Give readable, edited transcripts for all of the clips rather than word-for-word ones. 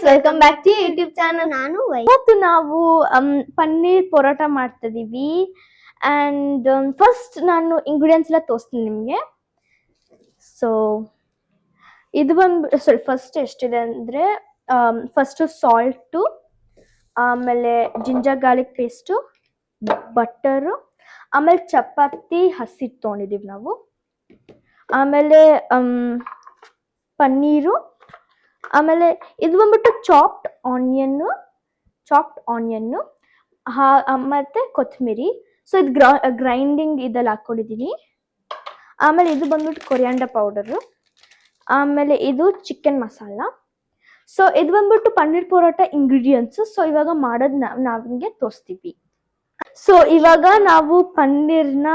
Welcome back to YouTube channel. ಇವತ್ತು ನಾವು ಪನ್ನೀರ್ ಪರೋಟ ಮಾಡ್ತಿದೀವಿ. ಅಂಡ್ ಫಸ್ಟ್ ನಾನು ಇಂಗ್ರೀಡಿಯೆಂಟ್ಸ್ ಎಲ್ಲ ತೋರಿಸ್ತೀನಿ ನಿಮಗೆ. ಸೊ ಇದು ಬಂದು ಫಸ್ಟ್ ಎಷ್ಟಿದೆ ಅಂದರೆ ಫಸ್ಟ್ ಸಾಲ್ಟು, ಆಮೇಲೆ ಜಿಂಜರ್ ಗಾರ್ಲಿಕ್ ಪೇಸ್ಟು, ಬಟ್ಟರು, ಆಮೇಲೆ ಚಪಾತಿ ಹಸಿ ತೊಗೊಂಡಿದ್ದೀವಿ ನಾವು, ಆಮೇಲೆ ಪನ್ನೀರು, ಆಮೇಲೆ ಇದು ಬಂದ್ಬಿಟ್ಟು ಚಾಪ್ಡ್ ಆನಿಯನ್ನು ಮತ್ತೆ ಕೊತ್ತಂಬರಿ. ಸೊ ಇದು ಗ್ರೈಂಡಿಂಗ್ ಇದೆಲ್ಲ ಹಾಕೊಂಡಿದ್ದೀನಿ. ಆಮೇಲೆ ಇದು ಬಂದ್ಬಿಟ್ಟು ಕೊರಿಯಾಂಡರ್ ಪೌಡರು, ಆಮೇಲೆ ಇದು ಚಿಕನ್ ಮಸಾಲ. ಸೊ ಇದು ಬಂದ್ಬಿಟ್ಟು ಪನ್ನೀರ್ ಪರೋಟ ಇಂಗ್ರೀಡಿಯೆಂಟ್ಸ್. ಸೊ ಇವಾಗ ಮಾಡೋದು ನಾವು ನಿಮಗೆ ತೋರಿಸ್ತೀವಿ. ಸೊ ಇವಾಗ ನಾವು ಪನ್ನೀರ್ನ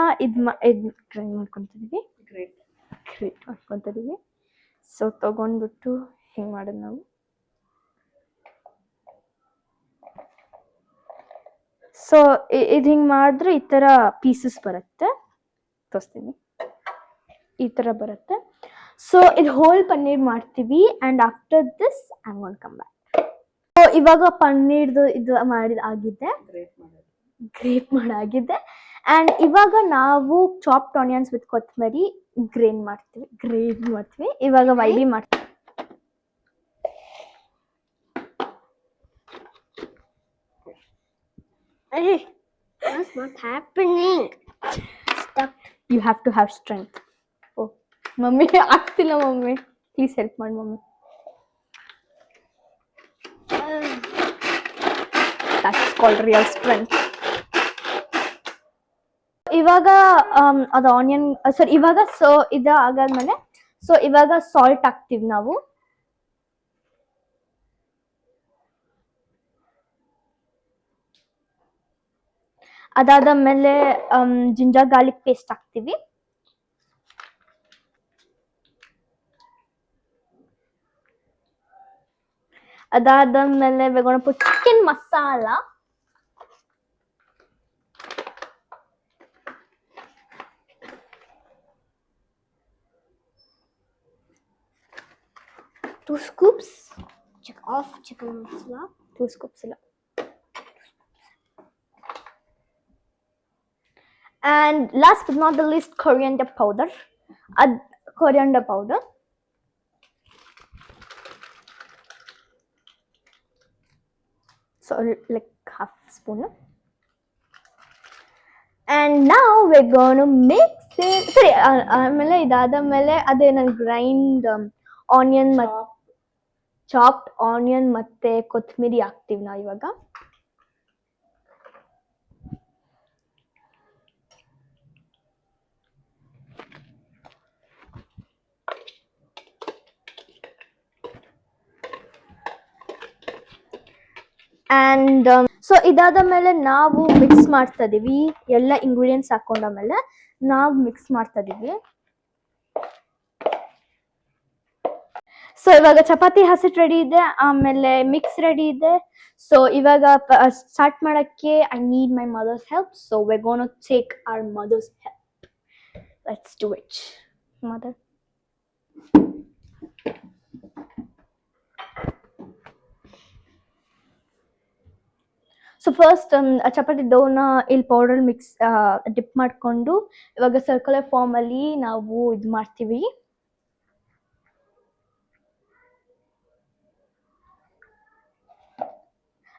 ಗ್ರೈಂಡ್ ಮಾಡ್ಕೊತಿದೀವಿ. ಸೊ ತಗೊಂಡ್ಬಿಟ್ಟು ಹಿಂಗೆ ಮಾಡೋದು ನಾವು. ಸೊ ಇದು ಹಿಂಗೆ ಮಾಡಿದ್ರೆ ಈ ಥರ ಪೀಸಸ್ ಬರುತ್ತೆ, ತೋರಿಸ್ತೀನಿ, ಈ ಥರ ಬರುತ್ತೆ. ಸೊ ಇದು ಹೋಲ್ ಪನ್ನೀರ್ ಮಾಡ್ತೀವಿ. And after this I am gonna come back. So ಇವಾಗ ಪನ್ನೀರ್ದು ಇದು ಆಗಿದೆ, ಗ್ರೇಟ್ ಮಾಡಾಗಿದೆ. ಆ್ಯಂಡ್ ಇವಾಗ ನಾವು ಚಾಪ್ಡ್ ಆನಿಯನ್ಸ್ ವಿತ್ ಕೊತ್ತಂಬರಿ ಗ್ರೇಟ್ ಮಾಡ್ತೀವಿ. ಇವಾಗ ವೈಬಿ ಮಾಡ್ತೀವಿ. What's not happening? Stuck. You have to have strength. Oh, mummy ಆಗ್ತಿಲ್ಲ ಮಮ್ಮಿ, ಪ್ಲೀಸ್ ಹೆಲ್ಪ್ ಮಾಡಿ mummy. That's called real strength. ಇವಾಗ ಅದು ಆನಿಯನ್ ಇವಾಗ ಸೊ ಇದು ಆಗಾದ್ಮೇಲೆ ಸೊ ಇವಾಗ ಸಾಲ್ಟ್ ಹಾಕ್ತಿವಿ ನಾವು. ಅದಾದ್ಮೇಲೆ ಜಿಂಜರ್ ಗಾರ್ಲಿಕ್ ಪೇಸ್ಟ್ ಹಾಕ್ತಿವಿ. ಅದಾದ್ಮೇಲೆ we're going to put chicken masala. Two scoops of chicken masala. 2 scoops ಇಲ್ಲ. And last but not the least, coriander powder. So like half spoon. And now we're going to mix it. Sorry, ಆಮೇಲೆ ಇದಾದ್ಮೇಲೆ ಅದೇ ನಾನು grind onion chopped onion ಮತ್ತೆ ಕೊತ್ತಂಬರಿ ಹಾಕ್ತೀವಿ ನಾವು ಇವಾಗ. ಅಂಡ್ ಸೊ ಇದಾದ ಮೇಲೆ ನಾವು ಮಿಕ್ಸ್ ಮಾಡ್ತಾ ಇದೀವಿ. ಎಲ್ಲ ಇಂಗ್ರೀಡಿಯೆಂಟ್ಸ್ ಹಾಕೊಂಡಾದ್ಮೇಲೆ ನಾವು ಮಿಕ್ಸ್ ಮಾಡ್ತಾ ಇದೀವಿ. ಸೊ ಇವಾಗ ಚಪಾತಿ ಹಸಿಟ್ಟು ರೆಡಿ ಇದೆ, ಆಮೇಲೆ ಮಿಕ್ಸ್ ರೆಡಿ ಇದೆ. ಸೊ ಇವಾಗ ಸ್ಟಾರ್ಟ್ ಮಾಡಕ್ಕೆ I need my mother's help. So we're going to take our mother's help. Let's do it, mother. So first chapati ಡೋನ ಇಲ್ಲಿ ಪೌಡರ್ ಮಿಕ್ಸ್ ಡಿಪ್ ಮಾಡಿಕೊಂಡು ಇವಾಗ ಸರ್ಕ್ಯುಲರ್ ಫಾರ್ಮ್ ಅಲ್ಲಿ ನಾವು ಇದು ಮಾಡ್ತೀವಿ.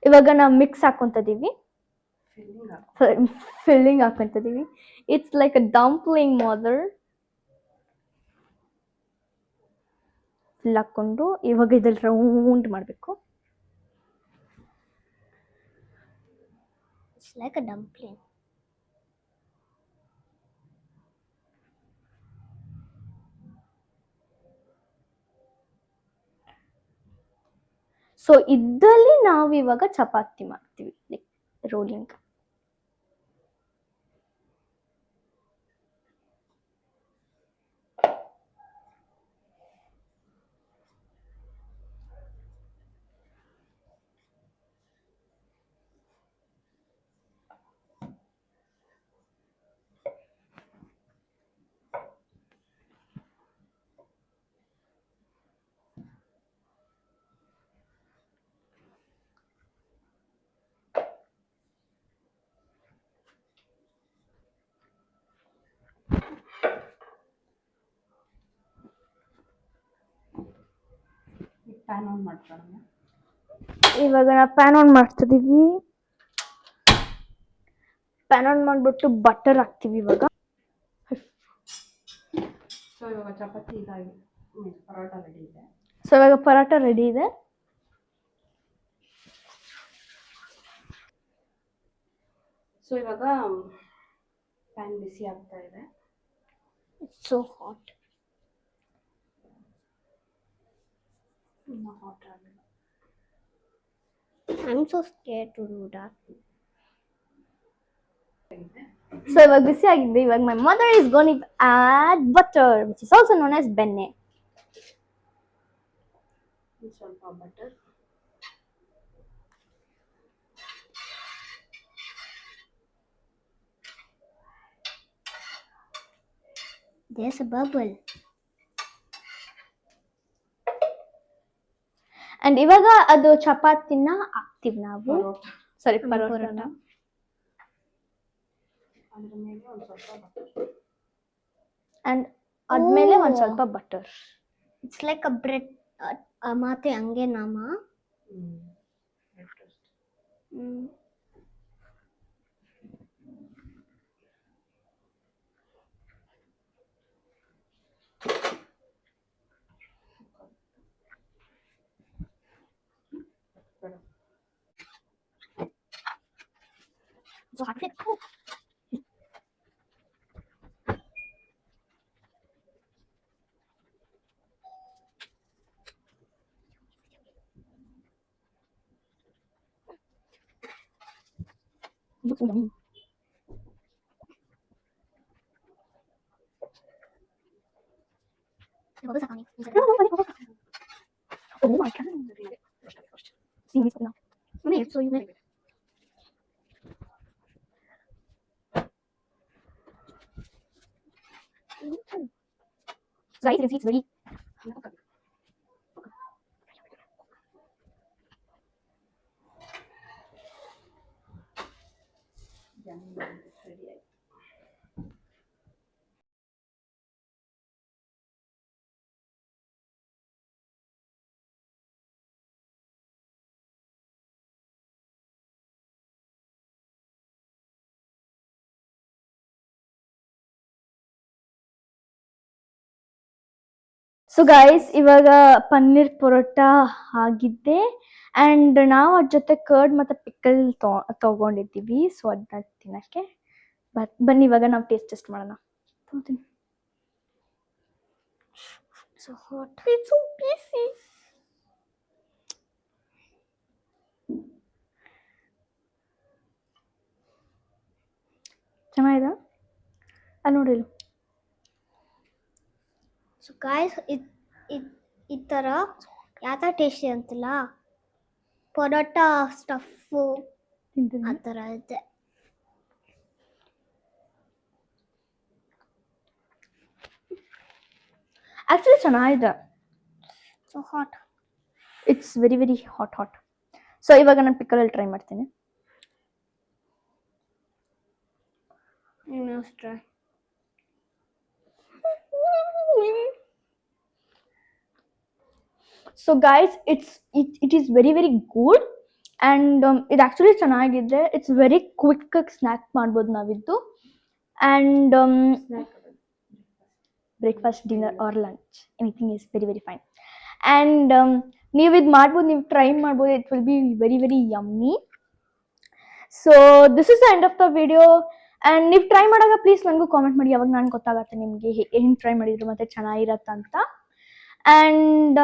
ಇವಾಗ ನಾವು ಮಿಕ್ಸ್ ಹಾಕೊಂತಿದೀವಿ, ಫಿಲ್ಲಿಂಗ್ ಹಾಕೊಂತಿದೀವಿ. It's like a dumpling mother. Fill ಹಾಕೊಂಡು ಇವಾಗ ಇದ್ರಲ್ಲಿ ರೌಂಡ್ ಮಾಡಬೇಕು. It's like a dumpling. So ಇದ್ರಲ್ಲಿ ನಾವು ಇವಾಗ ಚಪಾತಿ ಮಾಡ್ತೀವಿ, ಲೈಕ್ ರೋಲಿಂಗ್. ಪ್ಯಾನ್ ಆನ್ ಮಾಡ್ಕೊಳ್ಳೋಣ. ಇವಾಗ ನಾವು ಪ್ಯಾನ್ ಆನ್ ಮಾಡ್ತಿದೀವಿ. ಪ್ಯಾನ್ ಆನ್ ಮಾಡ್ಬಿಟ್ಟು ಬಟರ್ ಹಾಕ್ತೀವಿ ಇವಾಗ. ಸೊ ಇವಾಗ ಚಪಾತಿ ಇದಾಗಿ ಪರೋಟ ರೆಡಿ ಇದೆ. ಸೊ ಇವಾಗ ಪರೋಟ ರೆಡಿ ಇದೆ. ಸೊ ಇವಾಗ ಪ್ಯಾನ್ ಬಿಸಿ ಆಗ್ತಾ ಇದೆ. It's so hot. ತುಂಬ ಹಾಟ್ ಆಗಿಲ್ಲ. I'm so scared to do that. So ಇವಾಗ ಬಿಸಿ ಆಗಿದೆ. ಇವಾಗ my mother is going to add butter which is also known as benne. ಸ್ವಲ್ಪ butter. There's a bubble. And ಇವಾಗ ಅದು ಚಪಾತಿನ ಹಾಕ್ತಿವಿ ನಾವು. ಸಾರಿ ಪರೋಟನ. ಅದ್ರ ಮೇಲೆ ಒಂದು ಸ್ವಲ್ಪ ಬಟರ್. ಅಂಡ್ ಆದ್ಮೇಲೆ ಒಂದು ಸ್ವಲ್ಪ butter. It's like a bread. Amate ange nama. Bread toast. So hot. Looks so yummy. The bubbles are coming. Oh my god. See me now. Wait, so you make So guys, you can see it's very ready ಆಯ್ತು. So guys ಇವಾಗ ಪನ್ನೀರ್ ಪರೋಟ ಆಗಿದೆ. And ನಾವು ಅದ್ರ ಜೊತೆ curd ಮತ್ತೆ pickle ತಗೊಂಡಿದ್ದೀವಿ. So ಅದನ್ನ ತಿನ್ನಕ್ಕೆ ಬನ್ನಿ ಇವಾಗ ನಾವು ಟೇಸ್ಟ್ ಮಾಡೋಣ. so hot. It's so busy. ಚೆನ್ನಾಗಿದೆ ಅಲ್ಲಿ ನೋಡಿ. So guys, ಈ ಥರ ಯಾವ ಥರ ಟೇಸ್ಟಿ ಅಂತಲ್ಲ ಪರೋಟ ಸ್ಟಫು ತಿಂತೀನಿ. ಆ ಥರ ಇದೆ. ಆಕ್ಚುಲಿ ಚೆನ್ನಾಗಿದೆ. So hot. It's very very hot. So ಇವಾಗ ನಾನು ಪಿಕಲಲ್ಲಿ ಟ್ರೈ ಮಾಡ್ತೀನಿ. Try. So guys it is very very good. And ಇದು ಆ್ಯಕ್ಚುಲಿ ಚೆನ್ನಾಗಿದೆ. ಇಟ್ಸ್ ವೆರಿ ಕ್ವಿಕ್ ಆಗಿ ಸ್ನ್ಯಾಕ್ ಮಾಡ್ಬೋದು ನಾವಿದ್ದು. And breakfast, dinner or lunch anything is very very fine. And ನೀವು ಇದು ಮಾಡ್ಬೋದು, ನೀವು ಟ್ರೈ ಮಾಡ್ಬೋದು. It will be very very yummy. So this is the end of the video. And ನೀವು try ಮಾಡಾಗ ಪ್ಲೀಸ್ ನನಗೂ ಕಾಮೆಂಟ್ ಮಾಡಿ, ಅವಾಗ ನಾನು ಗೊತ್ತಾಗತ್ತೆ ನಿಮಗೆ ಹೆಂಗೆ ಟ್ರೈ ಮಾಡಿದ್ರು ಮತ್ತು ಚೆನ್ನಾಗಿರತ್ತಂತ. ಆ್ಯಂಡ್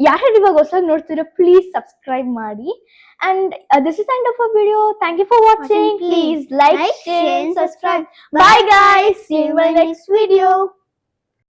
ಯಾರು ಇವಾಗ ಹೊಸದಾಗಿ ನೋಡ್ತಿರೋ ಪ್ಲೀಸ್ ಸಬ್ಸ್ಕ್ರೈಬ್ ಮಾಡಿ. And this is end of a video. Thank you for watching. Please like, share, subscribe. Bye guys. See you in my next video.